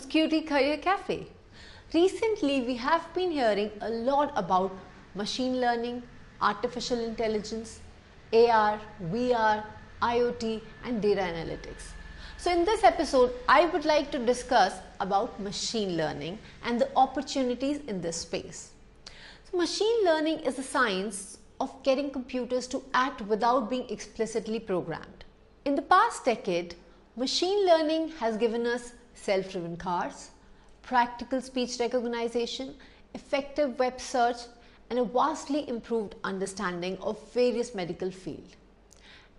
Scuti Career Cafe. Recently, we have been hearing a lot about machine learning, artificial intelligence, AR, VR, IoT and data analytics. So in this episode, I would like to discuss about machine learning and the opportunities in this space. So machine learning is the science of getting computers to act without being explicitly programmed. In the past decade, machine learning has given us self-driven cars, practical speech recognition, effective web search, and a vastly improved understanding of various medical fields.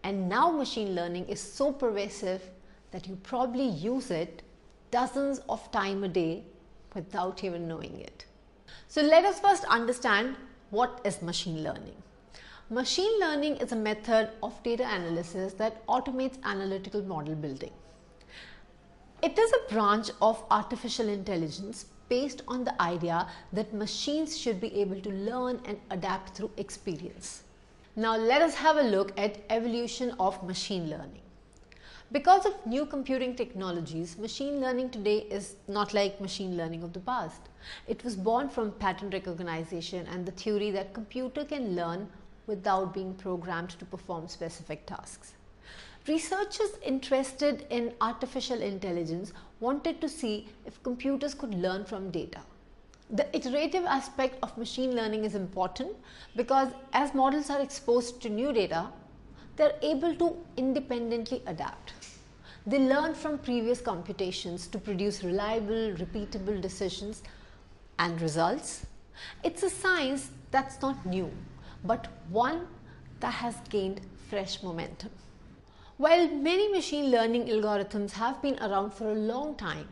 And now machine learning is so pervasive that you probably use it dozens of times a day without even knowing it. So let us first understand what is machine learning. Machine learning is a method of data analysis that automates analytical model building. It is a branch of artificial intelligence based on the idea that machines should be able to learn and adapt through experience. Now let us have a look at evolution of machine learning. Because of new computing technologies, machine learning today is not like machine learning of the past. It was born from pattern recognition and the theory that computer can learn without being programmed to perform specific tasks. Researchers interested in artificial intelligence wanted to see if computers could learn from data. The iterative aspect of machine learning is important because as models are exposed to new data, they are able to independently adapt. They learn from previous computations to produce reliable, repeatable decisions and results. It's a science that's not new, but one that has gained fresh momentum. While many machine learning algorithms have been around for a long time,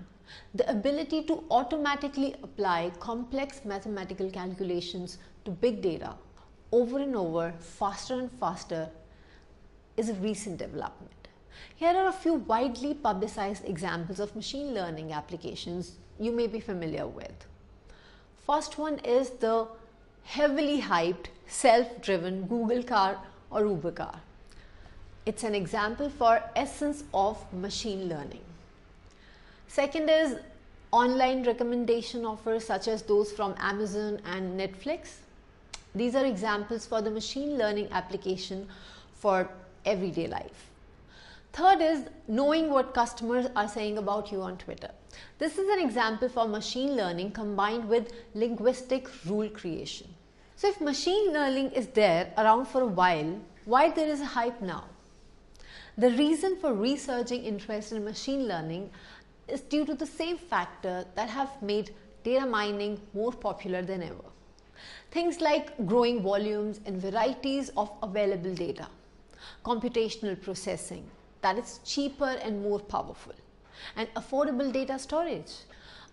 the ability to automatically apply complex mathematical calculations to big data over and over, faster and faster, is a recent development. Here are a few widely publicized examples of machine learning applications you may be familiar with. First one is the heavily hyped self-driven Google car or Uber car. It's an example for essence of machine learning. Second is online recommendation offers such as those from Amazon and Netflix. These are examples for the machine learning application for everyday life. Third is knowing what customers are saying about you on Twitter. This is an example for machine learning combined with linguistic rule creation. So if machine learning is there around for a while, why there is a hype now? The reason for resurging interest in machine learning is due to the same factor that have made data mining more popular than ever. Things like growing volumes and varieties of available data, computational processing that is cheaper and more powerful, and affordable data storage.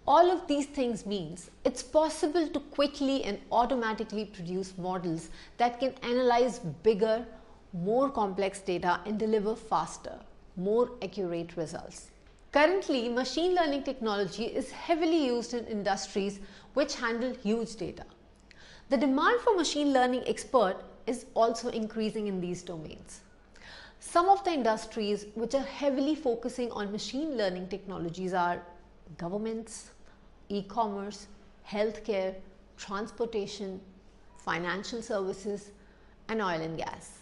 All of these things means it's possible to quickly and automatically produce models that can analyze bigger, more complex data and deliver faster, more accurate results. Currently, machine learning technology is heavily used in industries which handle huge data. The demand for machine learning expert is also increasing in these domains. Some of the industries which are heavily focusing on machine learning technologies are governments, e-commerce, healthcare, transportation, financial services, and oil and gas.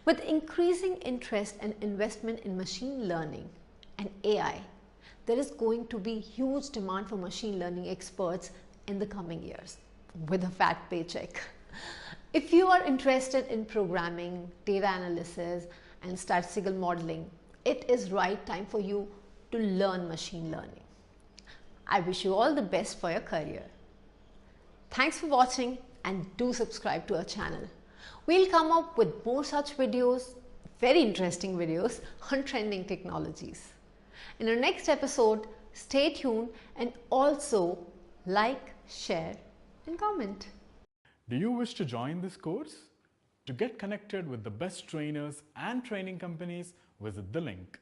With increasing interest and investment in machine learning and AI, there is going to be huge demand for machine learning experts in the coming years with a fat paycheck. If you are interested in programming, data analysis, and statistical modeling, it is right time for you to learn machine learning. I wish you all the best for your career. Thanks for watching and do subscribe to our channel. We'll come up with more such videos, very interesting videos on trending technologies. In our next episode, stay tuned and also like, share and comment. Do you wish to join this course? To get connected with the best trainers and training companies, visit the link.